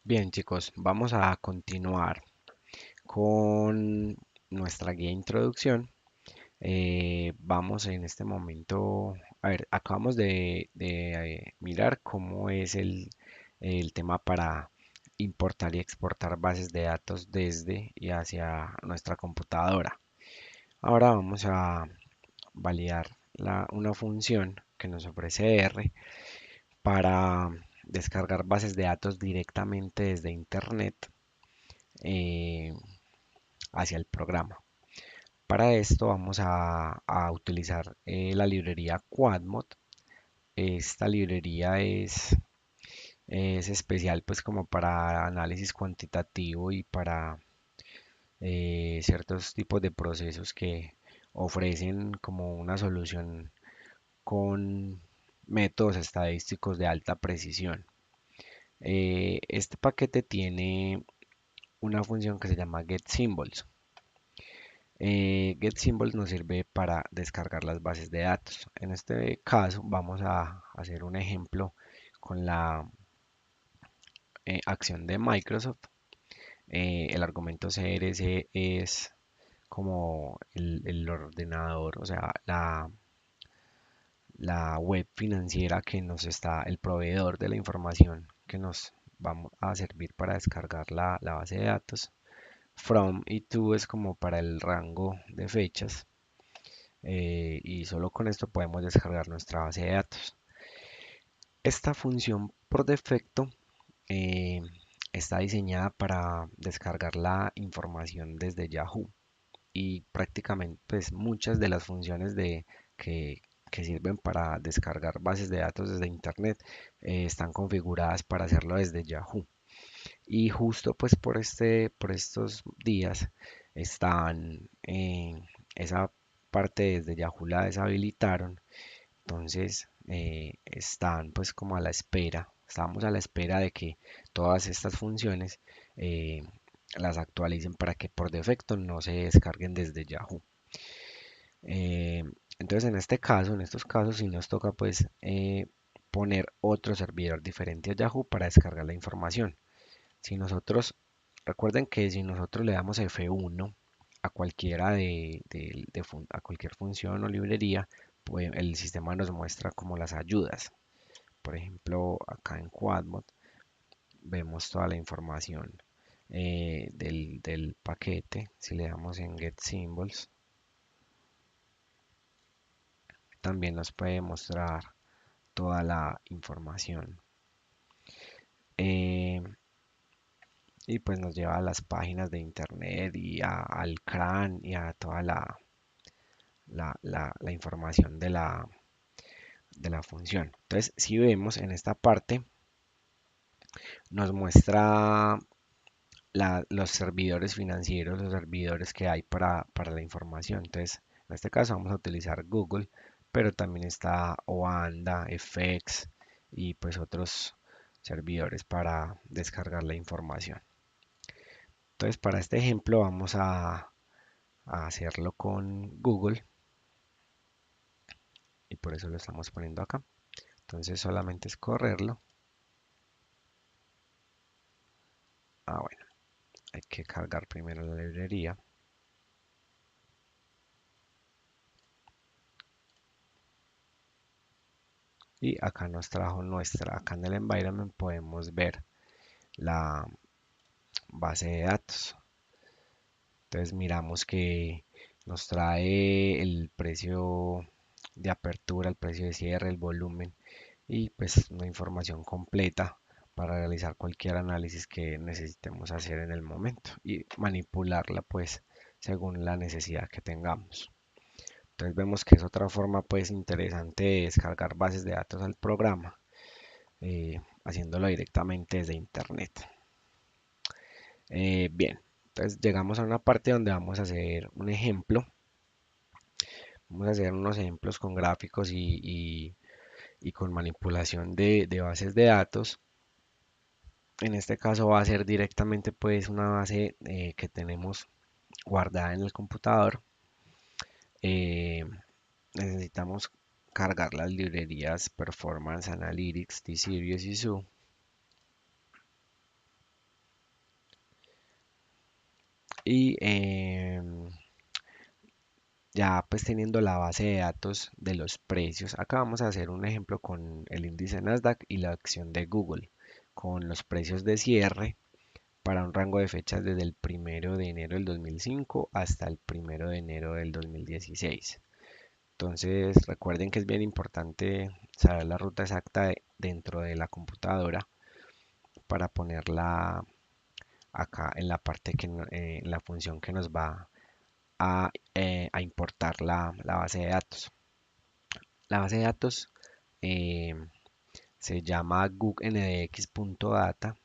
Bien, chicos, vamos a continuar con nuestra guía de introducción. Vamos en este momento, a ver, acabamos de mirar cómo es el tema para importar y exportar bases de datos desde y hacia nuestra computadora. Ahora vamos a validar una función que nos ofrece R para descargar bases de datos directamente desde Internet eh, hacia el programa. Para esto vamos a utilizar la librería QuadMod. Esta librería es especial pues como para análisis cuantitativo y para ciertos tipos de procesos que ofrecen como una solución con métodos estadísticos de alta precisión. Este paquete tiene una función que se llama getSymbols. GetSymbols nos sirve para descargar las bases de datos. En este caso vamos a hacer un ejemplo con la acción de Microsoft. El argumento CRC es como el ordenador, o sea, la web financiera que nos está, el proveedor de la información que nos vamos a servir para descargar la base de datos. From y to es como para el rango de fechas. Y solo con esto podemos descargar nuestra base de datos. Esta función por defecto eh, está diseñada para descargar la información desde Yahoo y prácticamente pues muchas de las funciones que sirven para descargar bases de datos desde Internet están configuradas para hacerlo desde Yahoo. Y justo pues por estos días están esa parte desde Yahoo la deshabilitaron. Entonces están pues como a la espera, estamos a la espera de que todas estas funciones eh, las actualicen para que por defecto no se descarguen desde Yahoo. Eh, entonces en este caso, en estos casos, sí nos toca pues poner otro servidor diferente a Yahoo para descargar la información. Si nosotros, recuerden que si nosotros le damos F1 a cualquiera a cualquier función o librería, pues el sistema nos muestra como las ayudas. Por ejemplo, acá en QuadMod vemos toda la información del paquete. Si le damos en Get Symbols, también nos puede mostrar toda la información. Eh, y pues nos lleva a las páginas de internet y al CRAN y a toda la información de la función. Entonces, si vemos en esta parte, nos muestra los servidores financieros, los servidores que hay para la información. Entonces, en este caso vamos a utilizar Google, pero también está Oanda, FX y pues otros servidores para descargar la información. Entonces, para este ejemplo vamos a hacerlo con Google y por eso lo estamos poniendo acá. Entonces, solamente es correrlo. Bueno, hay que cargar primero la librería. Y acá nos trajo acá en el environment podemos ver la base de datos. Entonces miramos que nos trae el precio de apertura, el precio de cierre, el volumen y pues una información completa para realizar cualquier análisis que necesitemos hacer en el momento y manipularla pues según la necesidad que tengamos. Entonces vemos que es otra forma pues interesante de descargar bases de datos al programa, haciéndolo directamente desde internet. Bien, entonces llegamos a una parte donde vamos a hacer un ejemplo. Vamos a hacer unos ejemplos con gráficos y con manipulación de bases de datos. En este caso va a ser directamente pues una base que tenemos guardada en el computador. Eh, Necesitamos cargar las librerías Performance Analytics, T-Series y SU. Y ya pues teniendo la base de datos de los precios, acá vamos a hacer un ejemplo con el índice Nasdaq y la acción de Google, con los precios de cierre para un rango de fechas desde el 1 de enero del 2005 hasta el 1 de enero del 2016. Entonces recuerden que es bien importante saber la ruta exacta dentro de la computadora para ponerla acá en la parte en la función que nos va a importar la base de datos. La base de datos eh, se llama googndx.data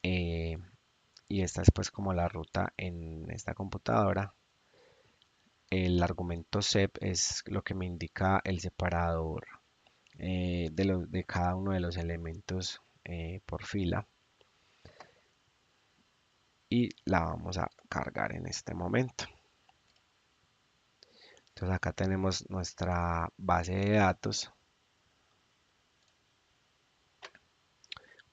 eh, y esta es pues como la ruta en esta computadora. El argumento sep es lo que me indica el separador de cada uno de los elementos por fila y la vamos a cargar en este momento. Entonces acá tenemos nuestra base de datos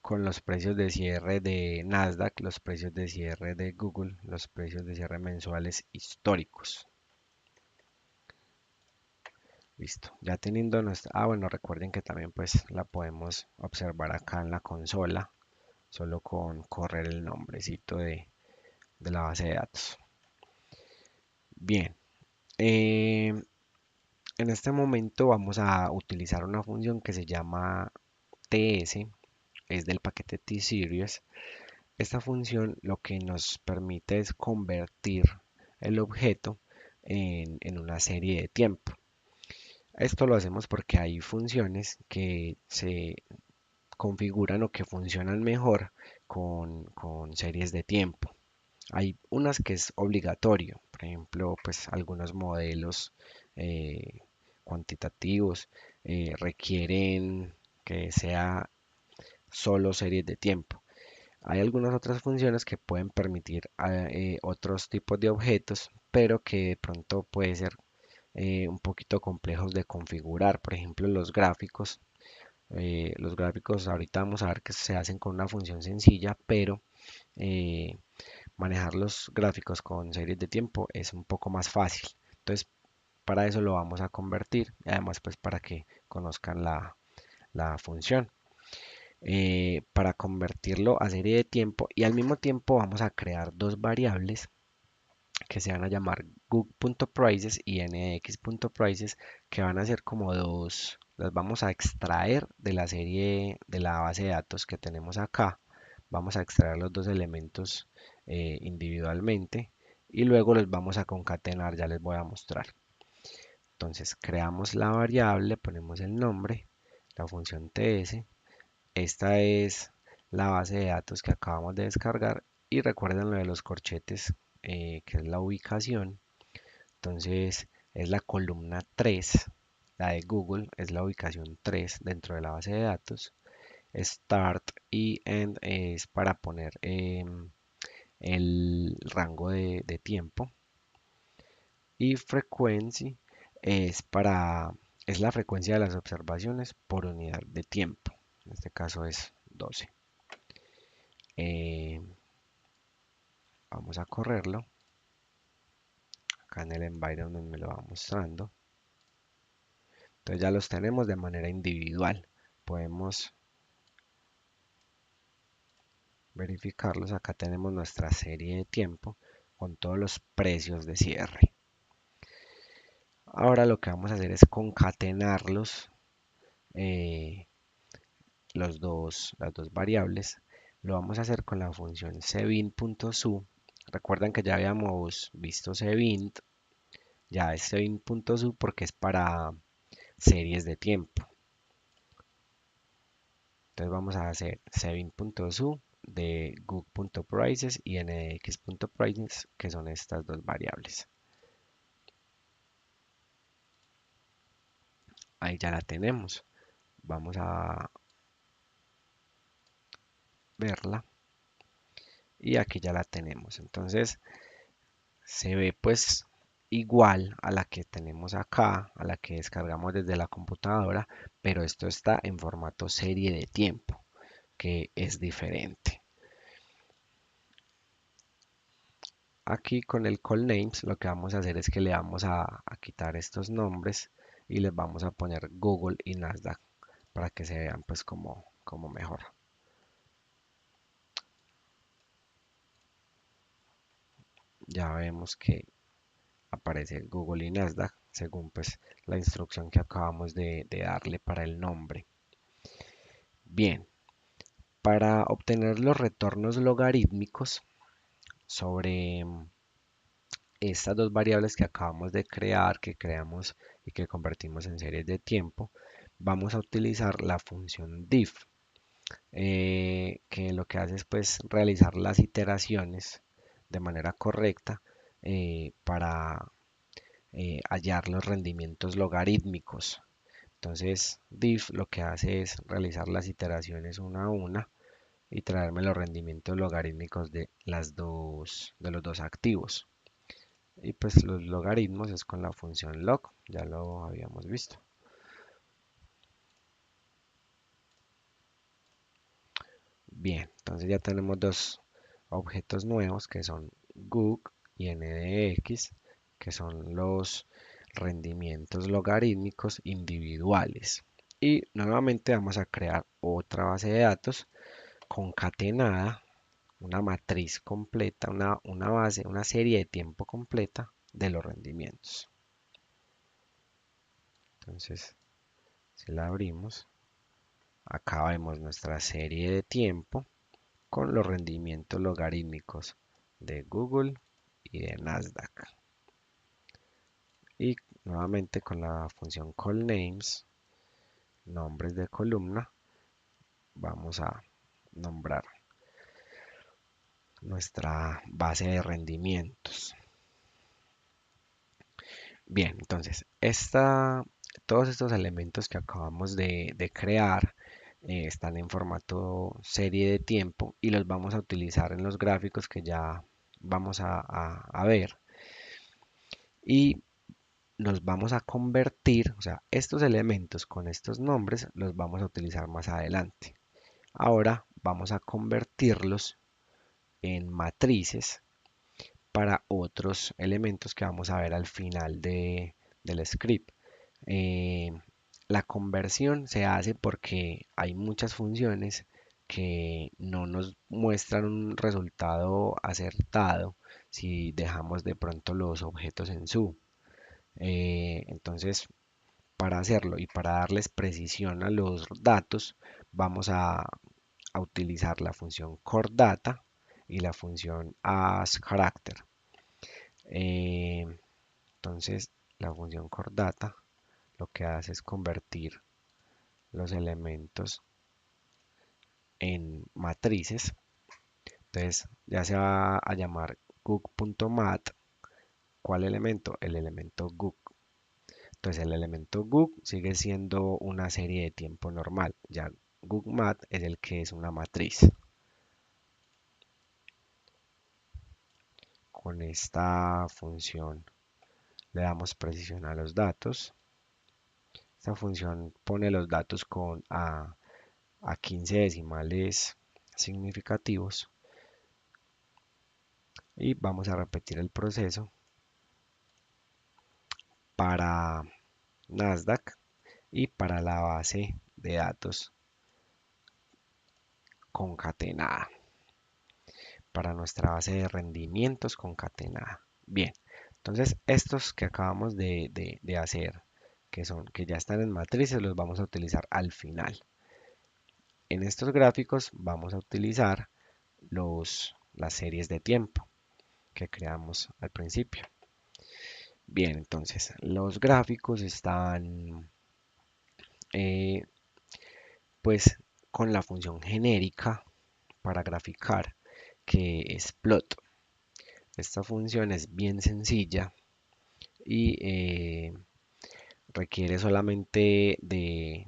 con los precios de cierre de Nasdaq, los precios de cierre de Google, los precios de cierre mensuales históricos. Listo. Ya teniendo nuestra... Ah, bueno, recuerden que también pues la podemos observar acá en la consola, solo con correr el nombrecito de la base de datos. Bien. eh, en este momento vamos a utilizar una función que se llama TS, es del paquete T-Series. Esta función lo que nos permite es convertir el objeto en una serie de tiempo. Esto lo hacemos porque hay funciones que se configuran o que funcionan mejor con series de tiempo. Hay unas que es obligatorio, por ejemplo, pues algunos modelos eh, cuantitativos requieren que sea solo series de tiempo. Hay algunas otras funciones que pueden permitir otros tipos de objetos, pero que de pronto puede ser un poquito complejos de configurar. Por ejemplo, los gráficos. Los gráficos ahorita vamos a ver que se hacen con una función sencilla, pero eh, manejar los gráficos con series de tiempo es un poco más fácil. Entonces, para eso lo vamos a convertir y además pues para que conozcan la función. Para convertirlo a serie de tiempo y al mismo tiempo vamos a crear dos variables que se van a llamar goog.prices y nx.prices que van a ser como dos, las vamos a extraer de la serie de la base de datos que tenemos acá. Vamos a extraer los dos elementos individualmente y luego los vamos a concatenar, ya les voy a mostrar. Entonces creamos la variable, ponemos el nombre, la función ts. Esta es la base de datos que acabamos de descargar y recuerden lo de los corchetes, que es la ubicación. Entonces es la columna 3, la de Google es la ubicación 3 dentro de la base de datos. Start y End es para poner el rango de tiempo. Y Frequency es la frecuencia de las observaciones por unidad de tiempo. En este caso es 12. Eh, Vamos a correrlo. Acá en el environment me lo va mostrando. Entonces ya los tenemos de manera individual. Podemos verificarlos. Acá tenemos nuestra serie de tiempo con todos los precios de cierre. Ahora lo que vamos a hacer es concatenarlos, eh, las dos variables. Lo vamos a hacer con la función cbin.su. Recuerdan que ya habíamos visto cbint. Ya es cbin.su porque es para series de tiempo. Entonces vamos a hacer cbin.su de goog.prices y nx.prices, que son estas dos variables. Ahí ya la tenemos. Vamos a verla y aquí ya la tenemos. Entonces se ve pues igual a la que tenemos acá, a la que descargamos desde la computadora, pero esto está en formato serie de tiempo, que es diferente. aquí con el call names lo que vamos a hacer es que le vamos a quitar estos nombres y les vamos a poner Google y Nasdaq para que se vean pues como mejor. Ya vemos que aparece Google y Nasdaq según pues la instrucción que acabamos de darle para el nombre. Bien, para obtener los retornos logarítmicos sobre estas dos variables que acabamos de crear, que creamos y que convertimos en series de tiempo, vamos a utilizar la función diff, que lo que hace es pues realizar las iteraciones de manera correcta para hallar los rendimientos logarítmicos. Entonces, diff lo que hace es realizar las iteraciones una a una y traerme los rendimientos logarítmicos de de los dos activos. Y pues los logaritmos es con la función log, ya lo habíamos visto. Bien, entonces ya tenemos dos objetos nuevos que son GOOG y NDX, que son los rendimientos logarítmicos individuales. Y nuevamente vamos a crear otra base de datos concatenada, una matriz completa, una base, una serie de tiempo completa de los rendimientos. Entonces, si la abrimos, acá vemos nuestra serie de tiempo con los rendimientos logarítmicos de Google y de Nasdaq. Y nuevamente con la función callNames, nombres de columna, vamos a nombrar nuestra base de rendimientos. Bien, entonces, todos estos elementos que acabamos de crear están en formato serie de tiempo y los vamos a utilizar en los gráficos que ya vamos a ver. Y nos vamos a convertir, o sea, estos elementos con estos nombres los vamos a utilizar más adelante. Ahora vamos a convertirlos en matrices para otros elementos que vamos a ver al final del script. Eh, la conversión se hace porque hay muchas funciones que no nos muestran un resultado acertado si dejamos de pronto los objetos en su. Entonces, para hacerlo y para darles precisión a los datos, vamos a utilizar la función chordata y la función asCharacter. Eh, entonces, la función chordata lo que hace es convertir los elementos en matrices. Entonces, ya se va a llamar goog.mat. ¿Cuál elemento? El elemento goog. Entonces, el elemento goog sigue siendo una serie de tiempo normal. Ya googmat es el que es una matriz. Con esta función le damos precisión a los datos. Esta función pone los datos a 15 decimales significativos y vamos a repetir el proceso para Nasdaq y para la base de datos concatenada, para nuestra base de rendimientos concatenada. Bien, entonces estos que acabamos de hacer, que ya están en matrices, los vamos a utilizar al final. En estos gráficos vamos a utilizar las series de tiempo que creamos al principio. Bien, entonces los gráficos están eh, pues con la función genérica para graficar que es plot. Esta función es bien sencilla y requiere solamente de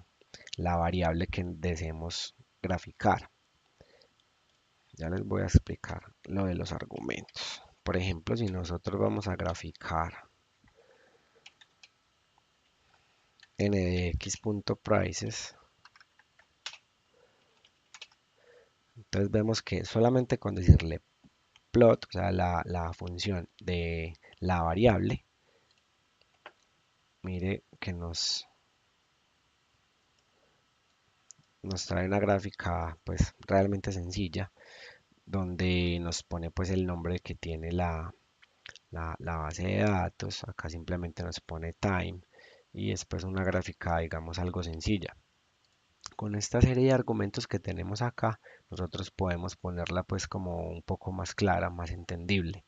la variable que deseemos graficar. Ya les voy a explicar lo de los argumentos. Por ejemplo, si nosotros vamos a graficar ndx.prices, entonces vemos que solamente con decirle plot, o sea, la función de la variable, mire que nos trae una gráfica pues realmente sencilla, donde nos pone pues el nombre que tiene la base de datos. Acá simplemente nos pone time y después una gráfica, digamos, algo sencilla. Con esta serie de argumentos que tenemos acá, nosotros podemos ponerla pues como un poco más clara, más entendible.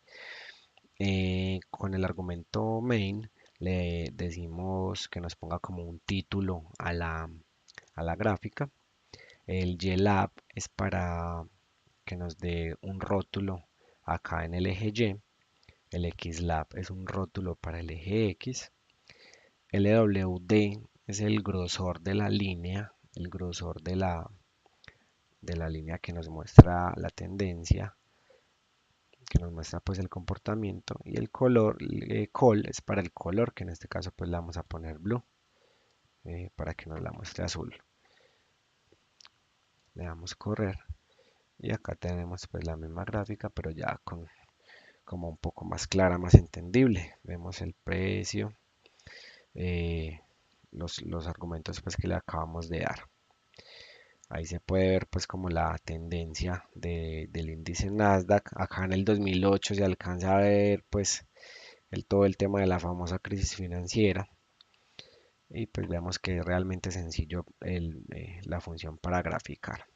Con el argumento main le decimos que nos ponga como un título a la gráfica. El glab es para que nos dé un rótulo acá en el eje Y. El xlab es un rótulo para el eje X. LWD es el grosor de la línea, el grosor de la línea que nos muestra la tendencia, que nos muestra pues el comportamiento. Y el color, col es para el color, que en este caso pues le vamos a poner blue, para que nos la muestre azul. Le damos correr y acá tenemos pues la misma gráfica, pero ya con como un poco más clara, más entendible. Vemos el precio, eh, los argumentos pues que le acabamos de dar. Ahí se puede ver pues como la tendencia del índice Nasdaq. Acá en el 2008 se alcanza a ver pues todo el tema de la famosa crisis financiera. Y pues vemos que es realmente sencillo la función para graficar.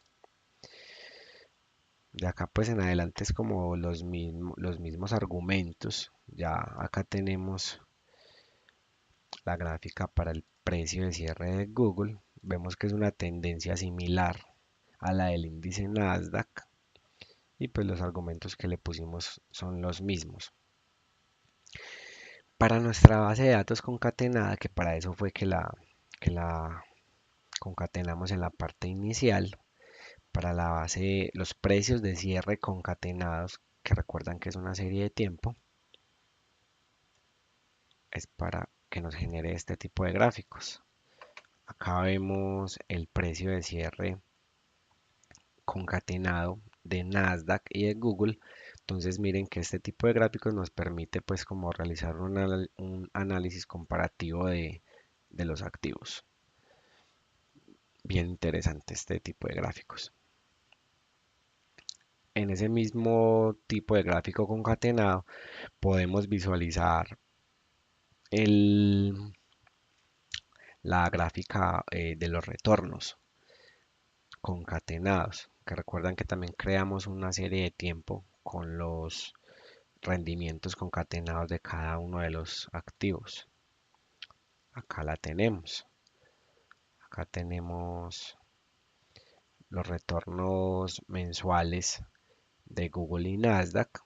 De acá pues en adelante es como los mismos argumentos. Ya acá tenemos la gráfica para el precio de cierre de Google. Vemos que es una tendencia similar a la del índice Nasdaq y pues los argumentos que le pusimos son los mismos. Para nuestra base de datos concatenada, que para eso fue que la concatenamos en la parte inicial, para la base, los precios de cierre concatenados, que recuerdan que es una serie de tiempo, es para que nos genere este tipo de gráficos. Acá vemos el precio de cierre concatenado de Nasdaq y de Google. Entonces miren que este tipo de gráficos nos permite pues como realizar un análisis comparativo de los activos. Bien interesante este tipo de gráficos. En ese mismo tipo de gráfico concatenado podemos visualizar el, la gráfica de los retornos concatenados, que recuerdan que también creamos una serie de tiempo con los rendimientos concatenados de cada uno de los activos. Acá la tenemos. Acá tenemos los retornos mensuales de Google y Nasdaq.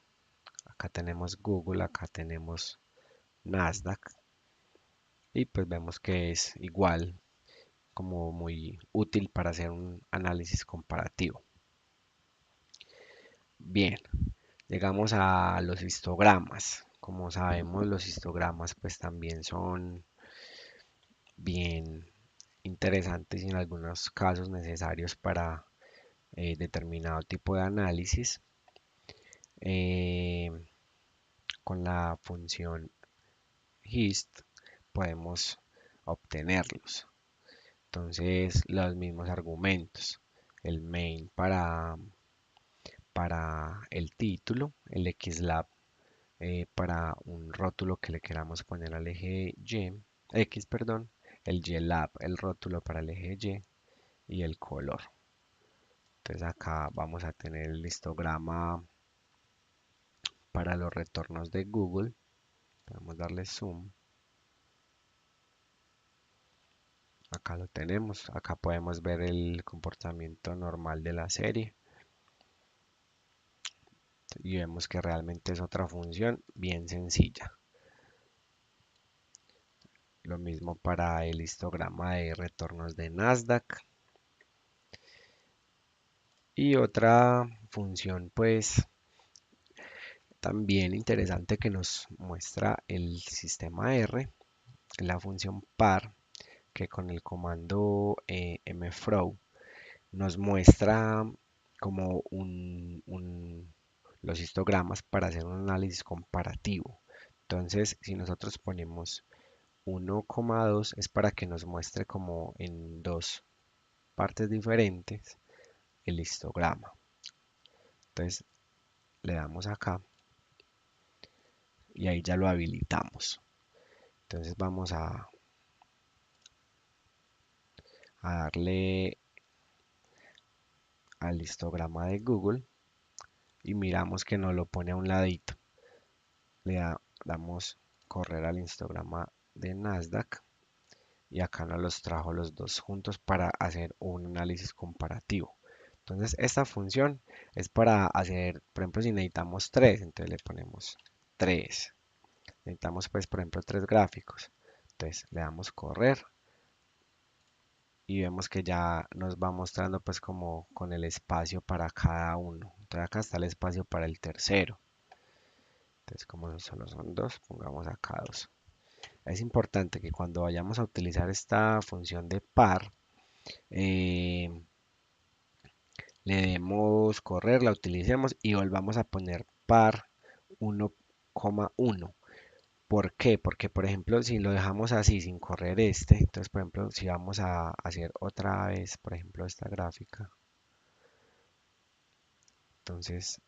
Acá tenemos Google, acá tenemos Nasdaq. Y pues vemos que es igual, como muy útil para hacer un análisis comparativo. Bien, llegamos a los histogramas. Como sabemos, los histogramas pues también son bien interesantes y en algunos casos necesarios para determinado tipo de análisis. Eh, con la función hist podemos obtenerlos. Entonces, los mismos argumentos. El main para el título, el xlab para un rótulo que le queramos poner al eje Y, X, perdón, el glab, el rótulo para el eje Y y el color. Entonces acá vamos a tener el histograma para los retornos de Google. Vamos a darle zoom. Acá lo tenemos. Acá podemos ver el comportamiento normal de la serie. Y vemos que realmente es otra función bien sencilla. Lo mismo para el histograma de retornos de Nasdaq. Y otra función pues también interesante que nos muestra el sistema R, la función par, que con el comando mfrow nos muestra como los histogramas para hacer un análisis comparativo. Entonces, si nosotros ponemos 1,2 es para que nos muestre como en dos partes diferentes el histograma. Entonces le damos acá y ahí ya lo habilitamos. Entonces vamos a darle al histograma de Google y miramos que nos lo pone a un ladito. Damos correr al histograma de Nasdaq y acá nos los trajo los dos juntos para hacer un análisis comparativo. Entonces esta función es para hacer, por ejemplo, si necesitamos tres, entonces le ponemos 3. Necesitamos pues, por ejemplo, tres gráficos. Entonces le damos correr y vemos que ya nos va mostrando pues como con el espacio para cada uno. Entonces acá está el espacio para el tercero. Entonces como solo son dos, pongamos acá dos. Es importante que cuando vayamos a utilizar esta función de par, eh, le demos correr, la utilicemos y volvamos a poner par 1,1. ¿Por qué? Porque, por ejemplo, si lo dejamos así sin correr este, entonces, por ejemplo, si vamos a hacer otra vez, por ejemplo, esta gráfica, entonces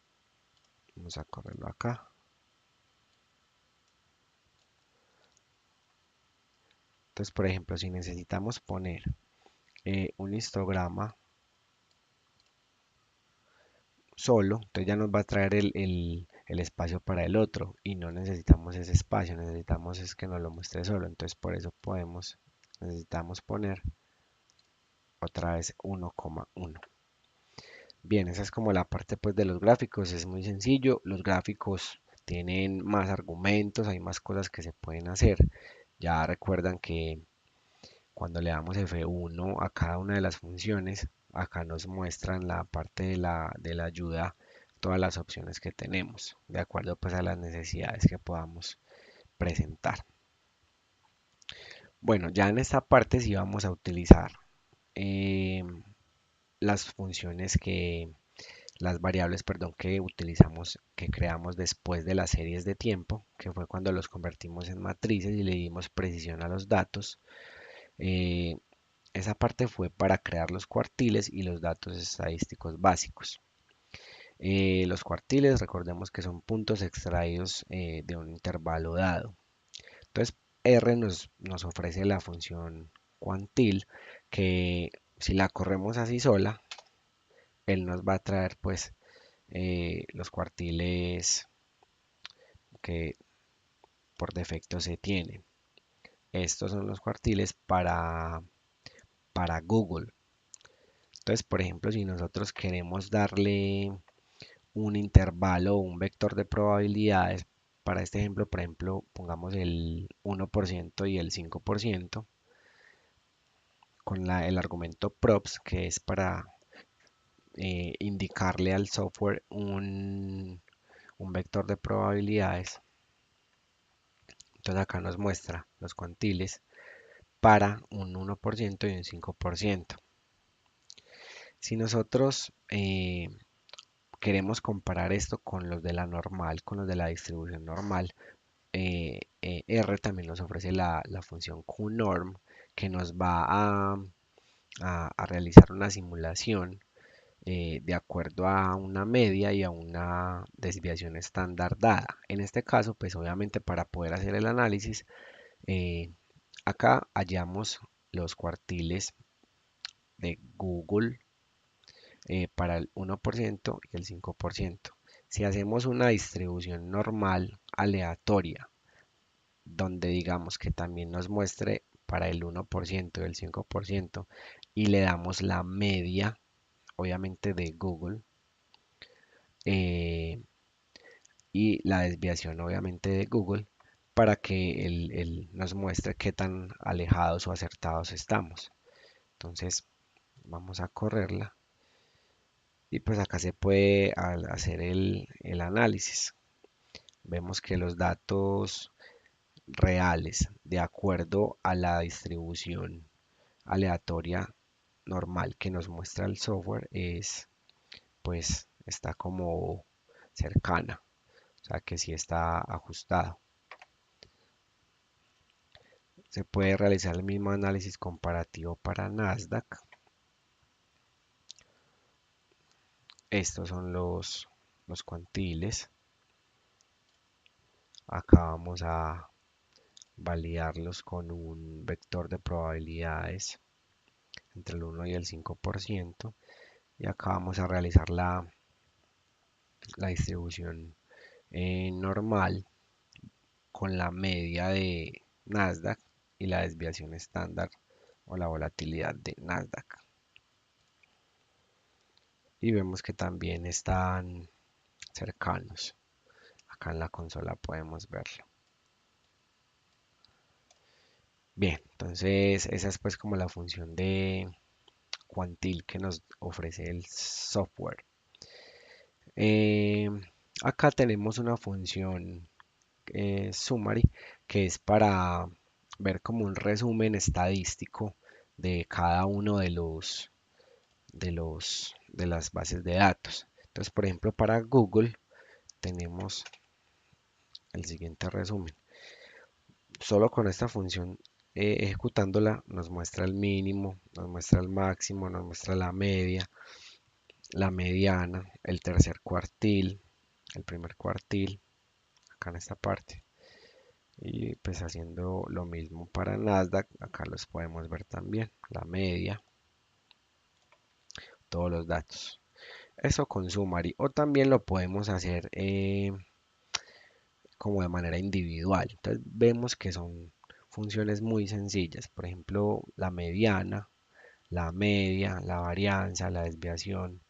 vamos a correrlo acá. Entonces, por ejemplo, si necesitamos poner un histograma solo, entonces ya nos va a traer el espacio para el otro y no necesitamos ese espacio, necesitamos es que nos lo muestre solo. Entonces, por eso necesitamos poner otra vez 1,1. Bien, esa es como la parte pues de los gráficos, es muy sencillo. Los gráficos tienen más argumentos, hay más cosas que se pueden hacer. Ya recuerdan que cuando le damos F1 a cada una de las funciones, acá nos muestran la parte de la ayuda, todas las opciones que tenemos, de acuerdo pues a las necesidades que podamos presentar. Bueno, ya en esta parte sí vamos a utilizar eh, las funciones las variables, perdón, que utilizamos, que creamos después de las series de tiempo, que fue cuando los convertimos en matrices y le dimos precisión a los datos. Eh, esa parte fue para crear los cuartiles y los datos estadísticos básicos. Los cuartiles, recordemos que son puntos extraídos de un intervalo dado. Entonces, R nos ofrece la función cuantil que si la corremos así sola, él nos va a traer pues los cuartiles que por defecto se tienen. Estos son los cuartiles para Google. Entonces, por ejemplo, si nosotros queremos darle un intervalo o un vector de probabilidades, para este ejemplo, por ejemplo, pongamos el 1% y el 5% con el argumento props, que es para indicarle al software un vector de probabilidades. Entonces acá nos muestra los cuantiles para un 1% y un 5%. Si nosotros queremos comparar esto con los de la normal, con los de la distribución normal, R también nos ofrece la función QNorm que nos va a realizar una simulación de acuerdo a una media y a una desviación estándar dada. En este caso, pues obviamente para poder hacer el análisis, eh, acá hallamos los cuartiles de Google para el 1% y el 5%. Si hacemos una distribución normal aleatoria, donde digamos que también nos muestre para el 1% y el 5% y le damos la media, obviamente de Google, eh, y la desviación obviamente de Google, para que él nos muestre qué tan alejados o acertados estamos. Entonces vamos a correrla y pues acá se puede hacer el análisis. Vemos que los datos reales de acuerdo a la distribución aleatoria normal que nos muestra el software pues está como cercana, o sea que sí está ajustado. Se puede realizar el mismo análisis comparativo para Nasdaq. Estos son los cuantiles. Acá vamos a validarlos con un vector de probabilidades entre el 1 y el 5%. Y acá vamos a realizar la distribución normal con la media de Nasdaq y la desviación estándar o la volatilidad de Nasdaq. Y vemos que también están cercanos. Acá en la consola podemos verlo. Bien, entonces esa es pues como la función de Quantil que nos ofrece el software. Eh, Acá tenemos una función summary que es para ver como un resumen estadístico de cada uno de las bases de datos. Entonces, por ejemplo, para Google tenemos el siguiente resumen. Solo con esta función ejecutándola nos muestra el mínimo, nos muestra el máximo, nos muestra la media, la mediana, el tercer cuartil, el primer cuartil, acá en esta parte. Y pues haciendo lo mismo para Nasdaq, acá los podemos ver también, la media, todos los datos. Eso con Summary. O también lo podemos hacer como de manera individual. Entonces vemos que son funciones muy sencillas. Por ejemplo, la mediana, la media, la varianza, la desviación,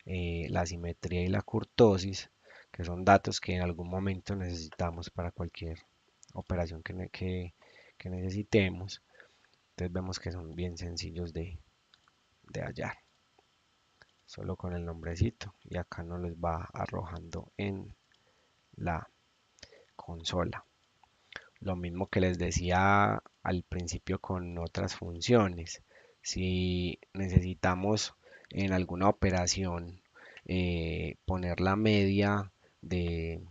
la simetría y la kurtosis, que son datos que en algún momento necesitamos para cualquier operación que necesitemos. Entonces vemos que son bien sencillos de hallar. Solo con el nombrecito. Y acá nos los va arrojando en la consola. Lo mismo que les decía al principio con otras funciones. Si necesitamos en alguna operación poner la media de,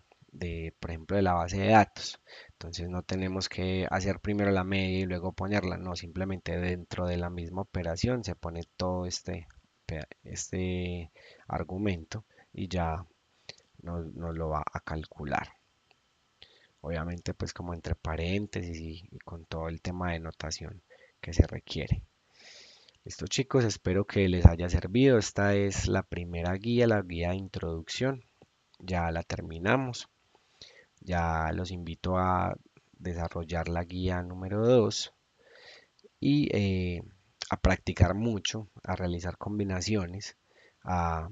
por ejemplo, de la base de datos. Entonces no tenemos que hacer primero la media y luego ponerla. No, simplemente dentro de la misma operación se pone todo este argumento y ya nos lo va a calcular. Obviamente pues como entre paréntesis y con todo el tema de notación que se requiere. Listo chicos, espero que les haya servido. Esta es la primera guía, la guía de introducción. Ya la terminamos. Ya los invito a desarrollar la guía número 2 y a practicar mucho, a realizar combinaciones, a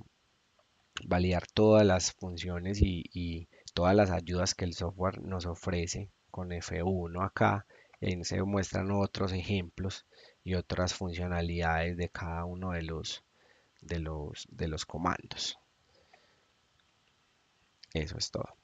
validar todas las funciones y todas las ayudas que el software nos ofrece con F1 acá. Se muestran otros ejemplos y otras funcionalidades de cada uno de los comandos. Eso es todo.